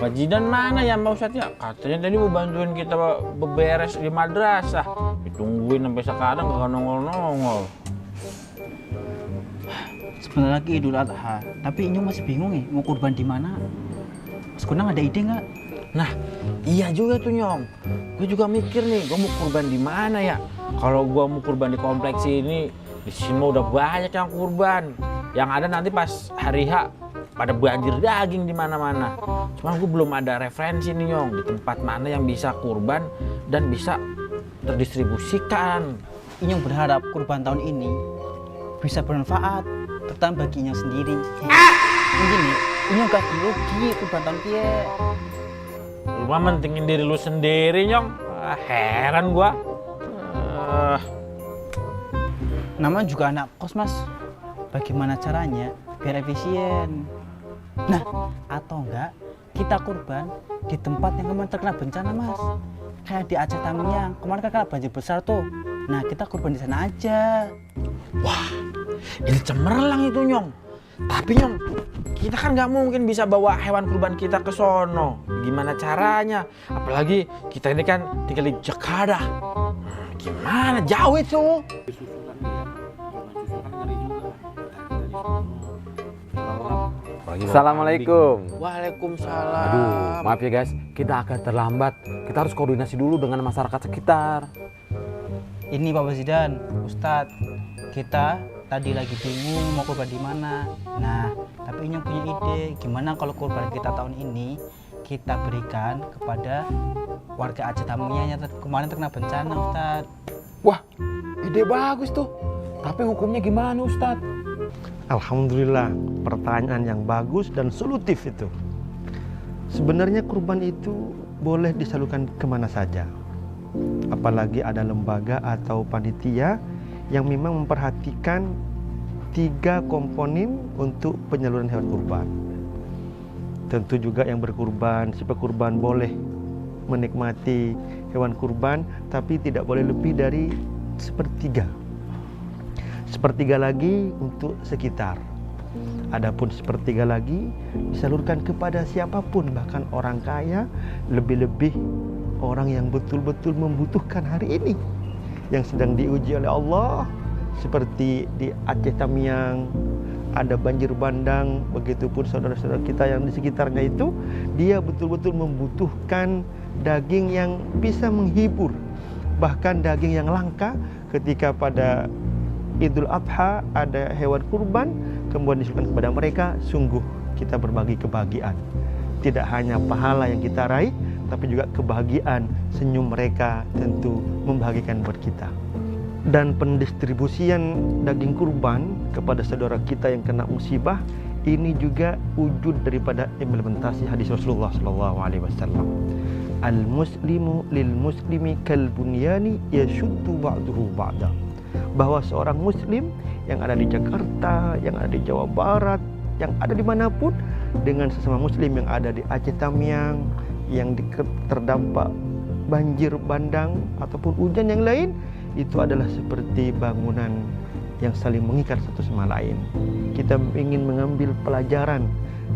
Pak Jidan mana ya Pak Ustadz ya? Katanya tadi mau bantuin kita beberes di madrasah. Ditungguin sampai sekarang gak nongol-nongol. Sebentar lagi Idul Adha, tapi Inyong masih bingung nih mau kurban di mana. Mas Kunang ada ide nggak? Nah, iya juga tuh Nyong. Gue juga mikir nih, gue mau kurban di mana ya? Kalau gue mau kurban di kompleks ini, di sini udah banyak yang kurban. Yang ada nanti pas hari H pada banjir daging di mana-mana. Cuma gue belum ada referensi nih Nyong, di tempat mana yang bisa kurban dan bisa terdistribusikan. Inyong berharap kurban tahun ini bisa bermanfaat, terutama bagi Inyong sendiri. Mungkin nih, Inyong gak rugi kurban tahun kia. Lu mah mentingin diri lu sendiri Nyong. Heran gue. Namanya juga anak kos Mas. Bagaimana caranya biar efisien? Nah, atau enggak kita kurban di tempat yang kemarin terkena bencana Mas. Kayak di Aceh Tamiang, kemarin kan kena banjir besar tuh. Nah, kita kurban di sana aja. Wah, ini cemerlang itu Nyong. Tapi Nyong, kita kan nggak mungkin bisa bawa hewan kurban kita ke sono. Gimana caranya? Apalagi kita ini kan tinggal di Jakarta. Gimana? Jauh itu. Assalamualaikum. Waalaikumsalam. Aduh, maaf ya guys, kita akan terlambat. Kita harus koordinasi dulu dengan masyarakat sekitar. Ini Pak Presiden, Ustadz, kita tadi lagi bingung mau kurban di mana. Nah, tapi Inyong punya ide, gimana kalau kurban kita tahun ini kita berikan kepada warga Aceh Tamiang yang kemarin terkena bencana, Ustadz. Wah, ide bagus tuh. Tapi hukumnya gimana, Ustadz? Alhamdulillah, pertanyaan yang bagus dan solutif itu. Sebenarnya kurban itu boleh disalurkan kemana saja. Apalagi ada lembaga atau panitia yang memang memperhatikan 3 komponen untuk penyaluran hewan kurban. Tentu juga yang berkurban, si pekurban boleh menikmati hewan kurban, tapi tidak boleh lebih dari sepertiga. Sepertiga lagi untuk sekitar. Adapun sepertiga lagi disalurkan kepada siapapun, bahkan orang kaya, lebih-lebih orang yang betul-betul membutuhkan hari ini, yang sedang diuji oleh Allah, seperti di Aceh Tamiang ada banjir bandang, begitupun saudara-saudara kita yang di sekitarnya itu, dia betul-betul membutuhkan daging yang bisa menghibur, bahkan daging yang langka. Ketika pada Idul Adha ada hewan kurban kemudian diserahkan kepada mereka, sungguh kita berbagi kebahagiaan. Tidak hanya pahala yang kita raih, tapi juga kebahagiaan, senyum mereka tentu membahagiakan buat kita. Dan pendistribusian daging kurban kepada saudara kita yang kena musibah ini juga wujud daripada implementasi hadis Rasulullah SAW. Al-muslimu lil muslimi kal bunyani yashuddu ba'duhu ba'da. Bahwa seorang muslim yang ada di Jakarta, yang ada di Jawa Barat, yang ada dimanapun, dengan sesama muslim yang ada di Aceh Tamiang, yang terdampak banjir bandang ataupun hujan yang lain, itu adalah seperti bangunan yang saling mengikat satu sama lain. Kita ingin mengambil pelajaran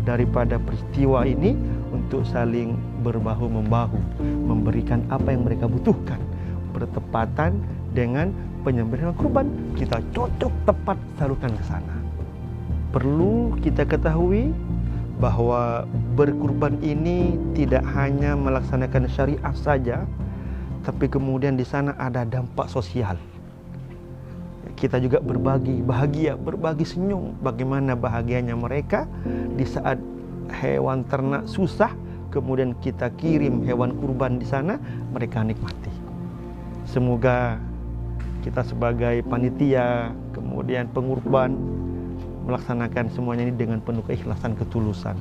daripada peristiwa ini untuk saling berbahu-membahu, memberikan apa yang mereka butuhkan, bertepatan dengan penyembelihan kurban, kita cocok tepat salurkan ke sana. Perlu kita ketahui bahwa berkurban ini tidak hanya melaksanakan syariat saja, tapi kemudian di sana ada dampak sosial. Kita juga berbagi bahagia, berbagi senyum. Bagaimana bahagianya mereka di saat hewan ternak susah, kemudian kita kirim hewan kurban di sana, mereka nikmati. Semoga kita sebagai panitia, kemudian pengurban, melaksanakan semuanya ini dengan penuh keikhlasan, ketulusan,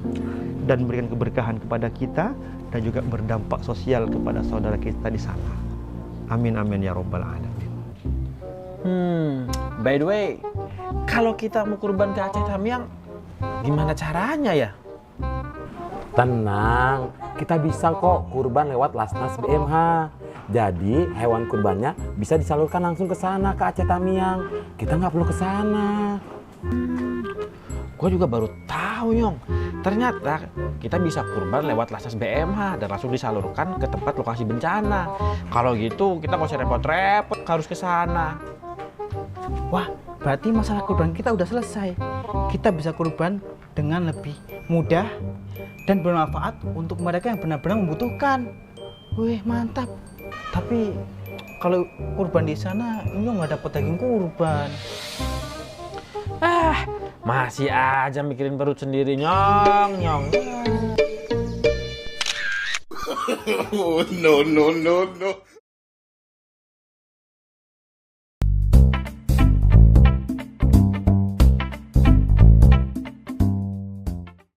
dan memberikan keberkahan kepada kita dan juga berdampak sosial kepada saudara kita di sana. Amin amin ya robbal alamin. By the way, kalau kita mau kurban ke Aceh Tamiang, gimana caranya ya? Tenang, kita bisa kok kurban lewat Lasnas BMH. Jadi hewan kurbannya bisa disalurkan langsung ke sana, ke Aceh Tamiang. Kita nggak perlu ke sana. Gue juga baru tahu Nyong. Ternyata kita bisa kurban lewat Lasnas BMH dan langsung disalurkan ke tempat lokasi bencana. Kalau gitu kita nggak usah repot-repot harus ke sana. Wah, berarti masalah kurban kita udah selesai. Kita bisa kurban dengan lebih mudah dan bermanfaat untuk mereka yang benar-benar membutuhkan. Wih, mantap. Tapi kalau kurban di sana, Nyong nggak dapat daging kurban. Masih aja mikirin perut sendiri Nyong. Oh, no, no, no, no.